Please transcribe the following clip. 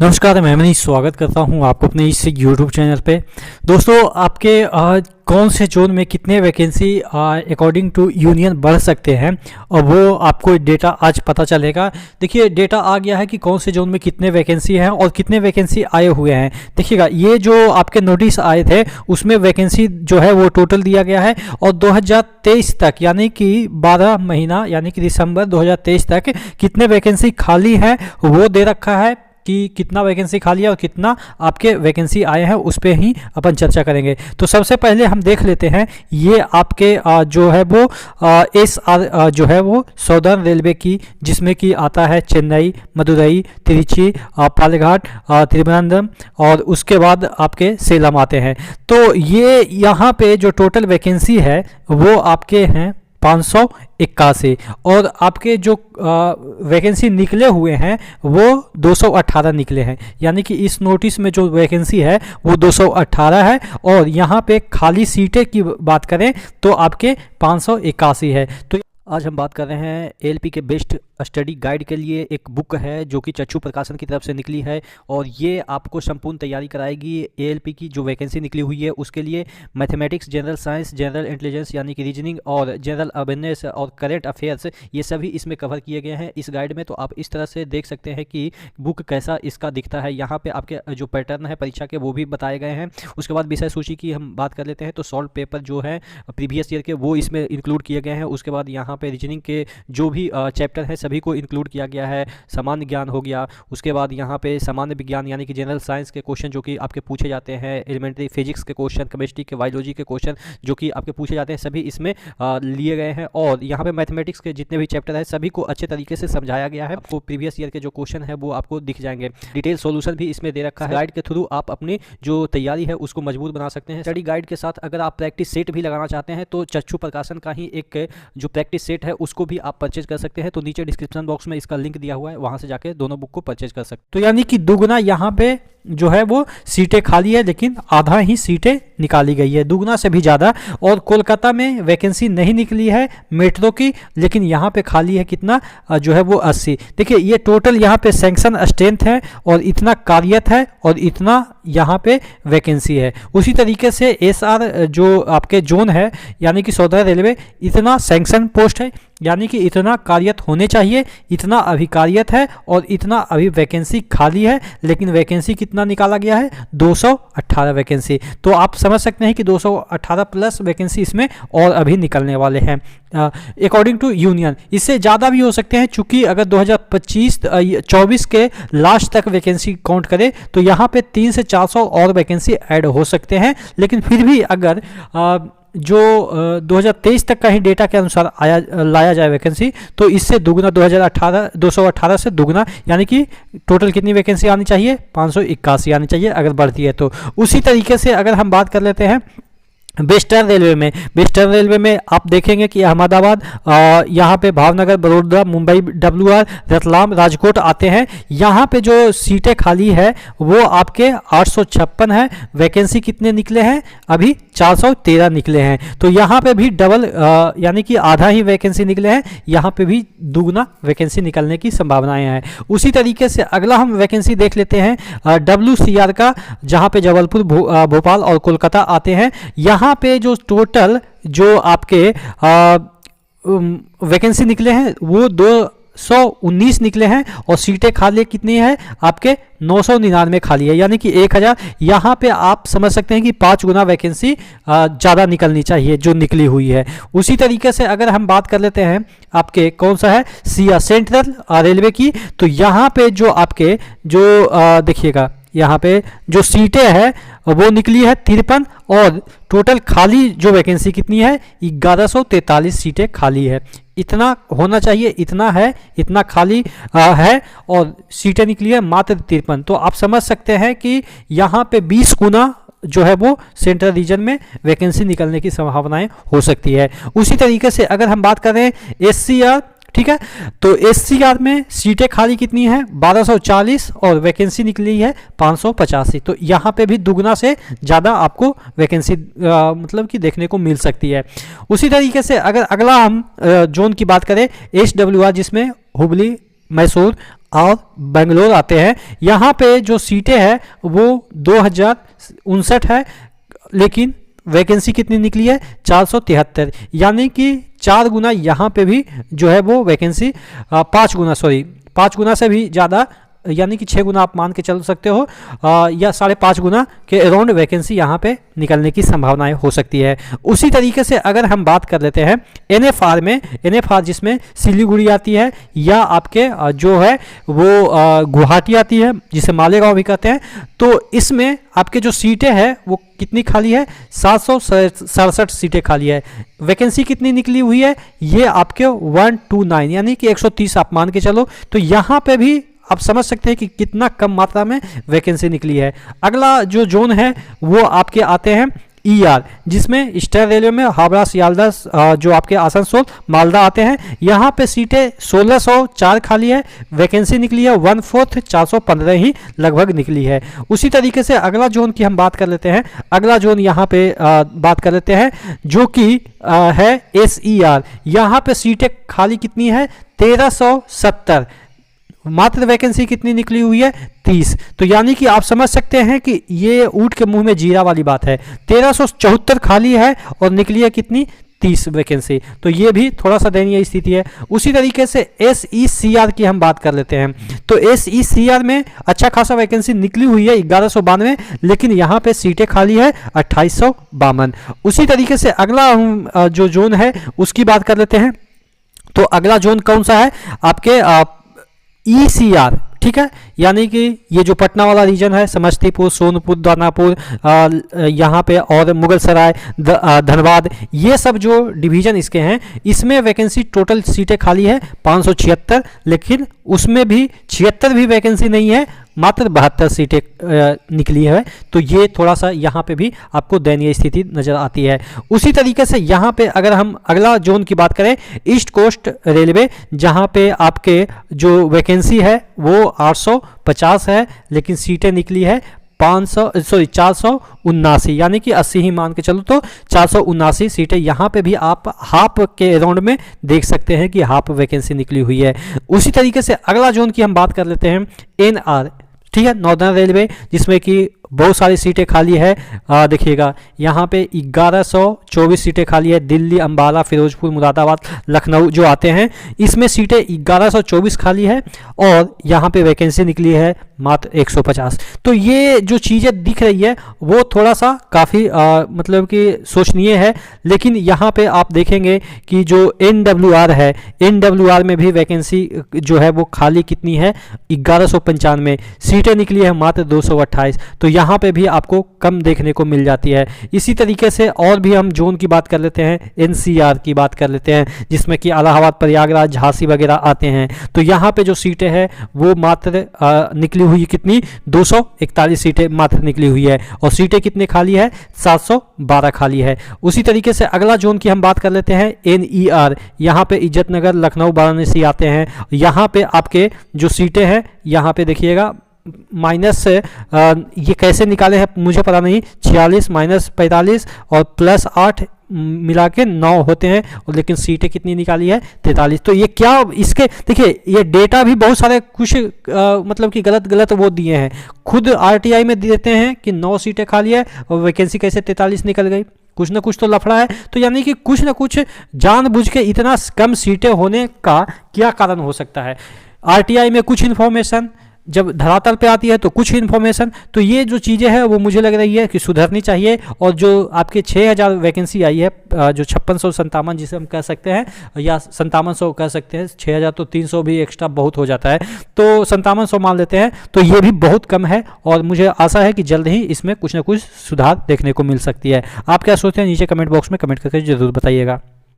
नमस्कार, मैं मनीष स्वागत करता हूं आपको अपने इस यूट्यूब चैनल पे। दोस्तों, आपके कौन से जोन में कितने वैकेंसी अकॉर्डिंग टू यूनियन बढ़ सकते हैं और वो आपको डेटा आज पता चलेगा। देखिए, डेटा आ गया है कि कौन से जोन में कितने वैकेंसी हैं और कितने वैकेंसी आए हुए हैं। देखिएगा, ये जो आपके नोटिस आए थे उसमें वैकेंसी जो है वो टोटल दिया गया है और 2023 तक यानी कि 12 महीना यानी कि दिसंबर 2023 तक कितने वैकेंसी खाली हैं वो दे रखा है कि कितना वैकेंसी खाली है और कितना आपके वैकेंसी आए हैं, उस पर ही अपन चर्चा करेंगे। तो सबसे पहले हम देख लेते हैं, ये आपके जो है वो SR जो है वो सौदर्न रेलवे की, जिसमें कि आता है चेन्नई, मदुरई, तिरुचि, पालघाट, त्रिवेंद्रम और उसके बाद आपके सेलम आते हैं। तो ये यहाँ पे जो टोटल वैकेंसी है वो आपके हैं 581 और आपके जो वैकेंसी निकले हुए हैं वो 218 निकले हैं। यानी कि इस नोटिस में जो वैकेंसी है वो 218 है और यहाँ पे खाली सीटें की बात करें तो आपके 581 है। तो आज हम बात कर रहे हैं ALP के बेस्ट स्टडी गाइड के लिए एक बुक है जो कि चक्षु प्रकाशन की तरफ से निकली है और ये आपको संपूर्ण तैयारी कराएगी ALP की जो वैकेंसी निकली हुई है उसके लिए। Mathematics, general science, general intelligence यानी कि रीजनिंग और जनरल अवेयरनेस और करेंट अफेयर्स, ये सभी इसमें कवर किए गए हैं इस गाइड में। तो आप इस तरह से देख सकते हैं कि बुक कैसा इसका दिखता है। यहाँ पे आपके जो पैटर्न है परीक्षा के वो भी बताए गए हैं। उसके बाद विषय सूची की हम बात कर लेते हैं तो सॉल्व पेपर जो है प्रीवियस ईयर के वो इसमें इंक्लूड किए गए हैं। उसके बाद यहाँ पे रीजनिंग के जो भी चैप्टर है सभी को इंक्लूड किया गया है। सामान्य ज्ञान हो गया, उसके बाद यहाँ पे सामान्य विज्ञान यानी कि जनरल साइंस के क्वेश्चन जो कि आपके पूछे जाते हैं, एलिमेंट्री फिजिक्स के क्वेश्चन, केमिस्ट्री के, बायोलॉजी के क्वेश्चन जो कि आपके पूछे जाते हैं सभी इसमें लिए गए हैं। और यहाँ पे मैथमेटिक्स के जितने भी चैप्टर है सभी को अच्छे तरीके से समझाया गया है। आपको प्रीवियस ईयर के जो क्वेश्चन है वो आपको दिख जाएंगे। डिटेल सोल्यूशन भी इसमें दे रखा है। गाइड के थ्रू आप अपनी जो तैयारी है उसको मजबूत बना सकते हैं। स्टडी गाइड के साथ अगर आप प्रैक्टिस सेट भी लगाना चाहते हैं तो चक्षु प्रकाशन का ही एक जो प्रैक्टिस सेट है उसको भी आप परचेज कर सकते हैं। तो नीचे डिस्क्रिप्शन बॉक्स में इसका लिंक दिया हुआ है, वहां से जाके दोनों बुक को परचेज कर सकते हैं। तो यानी कि दुगना यहाँ पे जो है वो सीटें खाली है लेकिन आधा ही सीटें निकाली गई है, दुगना से भी ज़्यादा। और कोलकाता में वैकेंसी नहीं निकली है मेट्रो की, लेकिन यहाँ पे खाली है कितना जो है वो 80। देखिए, ये टोटल यहाँ पे सैंक्शन स्ट्रेंथ है और इतना कार्यरत है और इतना यहाँ पे वैकेंसी है। उसी तरीके से SR जो आपके जोन है यानी कि सौदर्न रेलवे, इतना सैंक्शन पोस्ट है यानी कि इतना कार्यरत होने चाहिए, इतना अभी कार्यरत है और इतना अभी वैकेंसी खाली है। लेकिन वैकेंसी कितना निकाला गया है? 218 वैकेंसी। तो आप समझ सकते हैं कि 218 प्लस वैकेंसी इसमें और अभी निकलने वाले हैं अकॉर्डिंग टू यूनियन। इससे ज़्यादा भी हो सकते हैं, चूंकि अगर 2025-24 के लास्ट तक वैकेंसी काउंट करें तो यहाँ पे 300 से 400 और वैकेंसी ऐड हो सकते हैं। लेकिन फिर भी अगर जो 2023 तक का ही डेटा के अनुसार लाया जाए वैकेंसी तो इससे दुगना 218 से दुगना यानी कि टोटल कितनी वैकेंसी आनी चाहिए? 581 आनी चाहिए अगर बढ़ती है तो। उसी तरीके से अगर हम बात कर लेते हैं वेस्टर्न रेलवे में आप देखेंगे कि अहमदाबाद, यहाँ पे भावनगर, बड़ौदा, मुंबई, WR, रतलाम, राजकोट आते हैं। यहाँ पे जो सीटें खाली है वो आपके 856 है। वैकेंसी कितने निकले हैं? अभी 413 निकले हैं। तो यहाँ पे भी डबल यानी कि आधा ही वैकेंसी निकले हैं। यहाँ पे भी दुगना वैकेंसी निकलने की संभावनाएं हैं। उसी तरीके से अगला हम वैकेंसी देख लेते हैं WCR का, जहाँ पे जबलपुर, भोपाल और कोलकाता आते हैं। यहाँ पे जो टोटल जो आपके वैकेंसी निकले हैं वो 219 निकले हैं और सीटें खाली कितनी है? आपके 999 खाली है यानी कि 1000। यहाँ पे आप समझ सकते हैं कि 5 गुना वैकेंसी ज़्यादा निकलनी चाहिए जो निकली हुई है। उसी तरीके से अगर हम बात कर लेते हैं आपके कौन सा है सेंट्रल रेलवे की, तो यहाँ पे जो आपके जो देखिएगा यहाँ पे जो सीटें हैं वो निकली है 53 और टोटल खाली जो वैकेंसी कितनी है? 1143 सीटें खाली है। इतना होना चाहिए, इतना है, इतना खाली है और सीटें निकली है मात्र 53। तो आप समझ सकते हैं कि यहाँ पे 20 गुना जो है वो सेंट्रल रीजन में वैकेंसी निकलने की संभावनाएं हो सकती है। उसी तरीके से अगर हम बात करें SCR, ठीक है, तो SCR में सीटें खाली कितनी है? 1240 और वैकेंसी निकली है 585। तो यहाँ पे भी दुगना से ज़्यादा आपको वैकेंसी मतलब कि देखने को मिल सकती है। उसी तरीके से अगर अगला हम जोन की बात करें SWR, जिसमें हुबली, मैसूर, और बेंगलोर आते हैं। यहाँ पे जो सीटें हैं वो 2059 है, लेकिन वैकेंसी कितनी निकली है 473, यानी कि 4 गुना यहाँ पे भी जो है वो वैकेंसी 5 गुना से भी ज़्यादा, यानी कि 6 गुना आप मान के चल सकते हो, या 5.5 गुना के अराउंड वैकेंसी यहाँ पे निकलने की संभावनाएं हो सकती है। उसी तरीके से अगर हम बात कर लेते हैं NFR में, NFR जिसमें सिलीगुड़ी आती है या आपके जो है वो गुवाहाटी आती है, जिसे मालेगांव भी कहते हैं, तो इसमें आपके जो सीटें हैं वो कितनी खाली है 767 सीटें खाली है। वैकेंसी कितनी निकली हुई है ये आपके 129, यानी कि 130 आप मान के चलो। तो यहाँ पे भी आप समझ सकते हैं कि कितना कम मात्रा में वैकेंसी निकली है। अगला जो जोन है वो आपके आते हैं ER, जिसमें ईस्टर्न रेलवे में हावड़ा, सियालदह, जो आपके आसनसोल, मालदा आते हैं। यहाँ पे सीटें 1604 खाली है, वैकेंसी निकली है 1/4 415 ही लगभग निकली है। उसी तरीके से अगला जोन की हम बात कर लेते हैं। अगला जोन यहाँ पे बात कर लेते हैं जो कि है SER। यहाँ पे सीटें खाली कितनी है 1370, मात्र वैकेंसी कितनी निकली हुई है 30। तो यानी कि आप समझ सकते हैं कि ये ऊँट के मुंह में जीरा वाली बात है। 1374 खाली है और निकली है कितनी 30 वैकेंसी। तो ये भी थोड़ा सा दयनीय स्थिति है। उसी तरीके से SECR की हम बात कर लेते हैं। तो SECR में अच्छा खासा वैकेंसी निकली हुई है 1192, लेकिन यहाँ पे सीटें खाली है 2852। उसी तरीके से अगला हम जो जोन है उसकी बात कर लेते हैं। तो अगला जोन कौन सा है आपके ECR, ठीक है, यानी कि ये जो पटना वाला रीजन है, समस्तीपुर, सोनपुर, दानापुर, यहाँ पे और मुगलसराय, धनबाद, ये सब जो डिवीजन इसके हैं, इसमें वैकेंसी टोटल सीटें खाली है 576, लेकिन उसमें भी 76 भी वैकेंसी नहीं है, मात्र 72 सीटें निकली है। तो ये थोड़ा सा यहाँ पे भी आपको दयनीय स्थिति नज़र आती है। उसी तरीके से यहाँ पे अगर हम अगला जोन की बात करें, ईस्ट कोस्ट रेलवे, जहाँ पे आपके जो वैकेंसी है वो 850 है, लेकिन सीटें निकली है 479, यानी कि 80 ही मान के चलो। तो 479 सीटें यहाँ पे भी आप हाफ के अराउंड में देख सकते हैं कि हाफ वैकेंसी निकली हुई है। उसी तरीके से अगला जोन की हम बात कर लेते हैं NR, ठीक है, नॉर्दर्न रेलवे, जिसमें कि बहुत सारी सीटें खाली है। देखिएगा यहाँ पे 1124 सीटें खाली है। दिल्ली, अंबाला, फिरोजपुर, मुरादाबाद, लखनऊ जो आते हैं, इसमें सीटें 1124 खाली है और यहाँ पे वैकेंसी निकली है मात्र 150। तो ये जो चीज़ें दिख रही है वो थोड़ा सा काफ़ी मतलब कि सोचनीय है। लेकिन यहाँ पे आप देखेंगे कि जो NWR है, NWR में भी वैकेंसी जो है वो खाली कितनी है 1195, सीटें निकली है मात्र 228। तो यहाँ पे भी आपको कम देखने को मिल जाती है। इसी तरीके से और भी हम जोन की बात कर लेते हैं, NCR की बात कर लेते हैं, जिसमें कि इलाहाबाद, प्रयागराज, झांसी वगैरह आते हैं। तो यहाँ पे जो सीटें हैं वो मात्र निकली हुई कितनी 241 सीटें मात्र निकली हुई है और सीटें कितनी खाली है 712 खाली है। उसी तरीके से अगला जोन की हम बात कर लेते हैं NER, यहाँ पे इज्जतनगर, लखनऊ, वाराणसी आते हैं। यहाँ पे आपके जो सीटें हैं यहाँ पे देखिएगा माइनस से ये कैसे निकाले हैं मुझे पता नहीं, 46 माइनस 45 और प्लस 8 मिला के 9 होते हैं, और लेकिन सीटें कितनी निकाली है 43। तो ये क्या, इसके देखिए ये डेटा भी बहुत सारे कुछ मतलब कि गलत वो दिए हैं। खुद RTI में देते हैं कि 9 सीटें खाली है और वैकेंसी कैसे 43 निकल गई। कुछ ना कुछ तो लफड़ा है। तो यानी कि कुछ ना कुछ जानबूझ के इतना कम सीटें होने का क्या कारण हो सकता है। RTI में कुछ इन्फॉर्मेशन, जब धरातल पे आती है तो कुछ इन्फॉर्मेशन। तो ये जो चीज़ें हैं वो मुझे लग रही है कि सुधरनी चाहिए। और जो आपके 6000 वैकेंसी आई है, जो 5657 जिसे हम कह सकते हैं, या 5700 कह सकते हैं, 6000 तो 300 भी एक्स्ट्रा बहुत हो जाता है, तो 5700 मान लेते हैं। तो ये भी बहुत कम है और मुझे आशा है कि जल्द ही इसमें कुछ ना कुछ सुधार देखने को मिल सकती है। आप क्या सोचते हैं नीचे कमेंट बॉक्स में कमेंट करके जरूर बताइएगा।